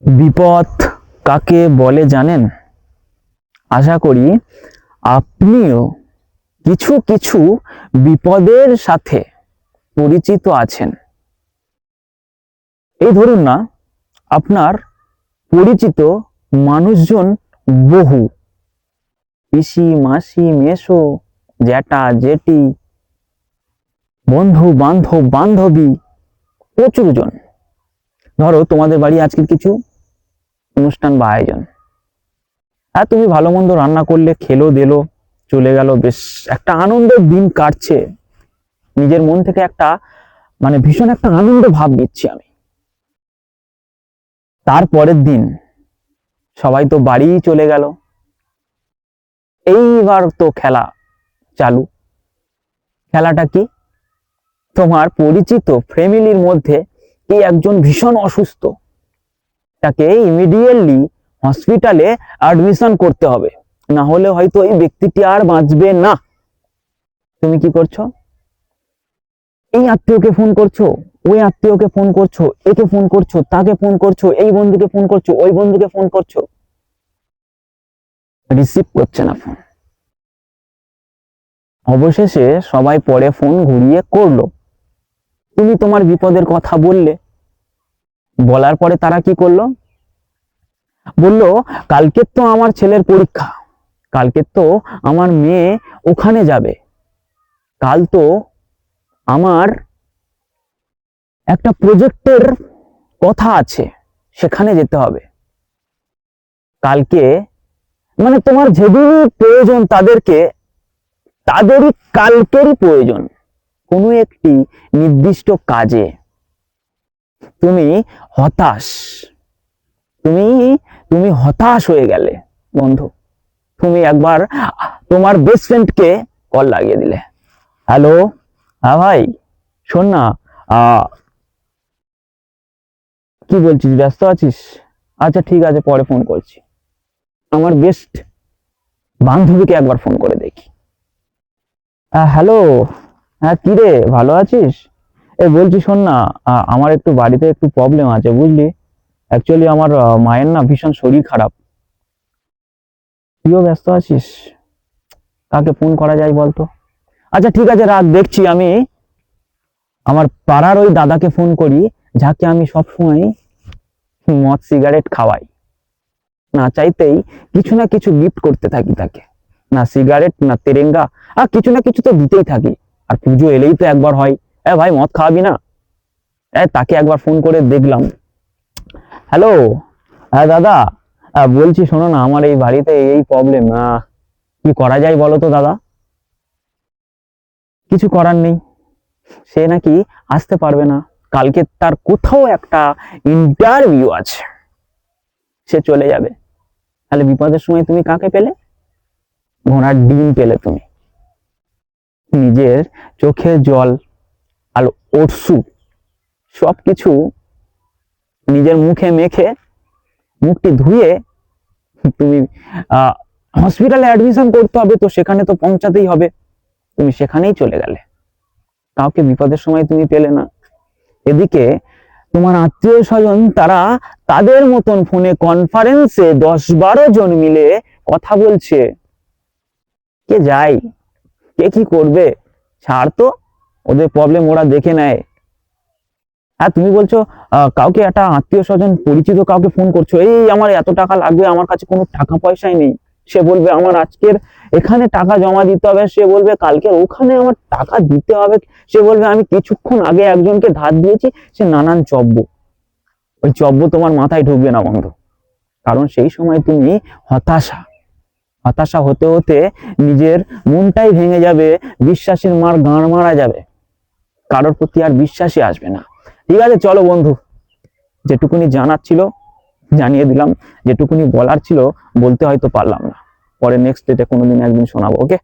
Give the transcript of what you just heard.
বিপদ কাকে বলে জানেন? আশা করি আপনিও কিছু কিছু বিপদের সাথে পরিচিত আছেন। এই ধরুন না, আপনার পরিচিত মানুষজন বহু, পিসি মাসি মেসো জ্যাঠা জেঠি বন্ধু বান্ধব বান্ধবী প্রচুর জন। ধরো তোমাদের বাড়ি আজকে কিছু অনুষ্ঠান বা আয়োজন, আর তুমি ভালো মন্দ রান্না করলে, খেলো দিলো, চলে গেল, বেশ একটা আনন্দের দিন কাটছে। নিজের মন থেকে একটা ভীষণ একটা আনন্দ ভাব নিচ্ছি আমি। তারপরের দিন সবাই তো বাড়ি চলে গেল, এইবার তো খেলা চালু। খেলাটা কি? তোমার পরিচিত ফ্যামিলির মধ্যে কে একজন ভীষণ অসুস্থ, তাকে ইমিডিয়েটলি হসপিটালে অ্যাডমিশন করতে হবে, না হলে হয়তো এই ব্যক্তিটি আর বাঁচবে না। তুমি কি করছো? এই আত্মীয়কে ফোন করছো, ওই আত্মীয়কে ফোন করছো, একে ফোন করছো, তাকে ফোন করছো, এই বন্ধুকে ফোন করছো, ওই বন্ধুকে ফোন করছো, রিসিভ করছে না ফোন। অবশেষে সবাই পরে ফোন ঘুরিয়ে করলো, তুমি তোমার বিপদের কথা বললে। বলার পরে তারা কি করলো? বললো, কালকে তো আমার ছেলের পরীক্ষা, কালকে তো আমার মেয়ে ওখানে যাবে, কাল তো আমার একটা প্রজেক্টের কথা আছে, সেখানে যেতে হবে। কালকে তোমার যেদিনই প্রয়োজন তাদেরকে, তাদেরই কালকেরই প্রয়োজন কোনো একটি নির্দিষ্ট কাজে। তুমি হতাশ, তুমি তুমি হতাশ হয়ে গেলে বন্ধু। তুমি একবার তোমার বেস্ট ফ্রেন্ডকে কল লাগিয়ে দিলে, হ্যালো, হ্যাঁ ভাই শোন না, কি বলছিস, ব্যস্ত আছিস? আচ্ছা ঠিক আছে, পরে ফোন করছি। আমার বেস্ট বান্ধবীকে একবার ফোন করে দেখি। হ্যালো, হ্যাঁ কি রে, ভালো আছিস? বলছি শোন না, আমার একটু বাড়িতে একটু প্রবলেম আছে বুঝলি। অ্যাকচুয়ালি আমার মায়ের না ভীষণ শরীর খারাপ। তুইও ব্যস্ত আছিস, কাকে ফোন করা যায় বলতো? আচ্ছা ঠিক আছে, রাত দেখছি। আমি আমার পাড়ার ওই দাদাকে ফোন করি, যাকে আমি সবসময় মদ সিগারেট খাওয়াই, না চাইতেই কিছু না কিছু গিফট করতে থাকি তাকে, না সিগারেট না তেরেঙ্গা, আর কিছু না কিছু তো দিতেই থাকি। আর পুজো এলেই তো একবার হয়, ভাই মদ খাওয়াবি না? তাকে একবার ফোন করে দেখলাম। হ্যালো, হ্যাঁ দাদা, বলছি শোনো না, আমার এই বাড়িতে এই প্রবলেম, কি করা যায় বলো তো দাদা? কিছু করার নেই, সে নাকি আসতে পারবে না, কালকে তার কোথাও একটা ইন্টারভিউ আছে, সে চলে যাবে। তাহলে বিপদের সময় তুমি কাকে পেলে? ঘোড়ার ডিম পেলে তুমি। নিজের চোখের জল আর ওটসু সবকিছু নিজের মুখে মেখে, মুখটি ধুয়ে তুমি হসপিটালে অ্যাডমিশন করতে হবে, তো সেখানে তো পৌঁছাতেই হবে, তুমি সেখানেই চলে গেলে, কাউকে বিপদের সময় তুমি পেলে না। এদিকে তোমার আত্মীয় স্বজন তারা তাদের মতন ফোনে কনফারেন্সে 10-12 জন মিলে কথা বলছে। কে যায়, কে কি করবে, ছাড় তো, ওদের প্রবলেম ওরা দেখে নেয়। হ্যাঁ তুমি বলছো কাউকে, একটা আত্মীয় স্বজন পরিচিত কাউকে ফোন করছো, এই আমার এত টাকা লাগবে, আমার কাছে কোনো টাকা পয়সাই নেই। সে বলবে আমার আজকের এখানে টাকা জমা দিতে হবে, সে বলবে কালকে ওখানে আমার টাকা দিতে হবে, সে বলবে আমি কিছুক্ষণ আগে একজনকে ধার দিয়েছি, সে নানান চব্য। ওই চব্য তোমার মাথায় ঢুকবে না বন্ধু, কারণ সেই সময় তুমি হতাশা হতাশা হতে হতে নিজের মনটাই ভেঙে যাবে, বিশ্বাসের মার গাঁড় মারা যাবে, কারোর প্রতি আর বিশ্বাসই আসবে না। ঠিক আছে চলো বন্ধু, যেটুকুনি জানার ছিল জানিয়ে দিলাম, যেটুকুনি বলার ছিল বলতে হয়তো পারলাম না, পরে নেক্সট ডেটে কোনোদিন একদিন শোনাবো। ওকে।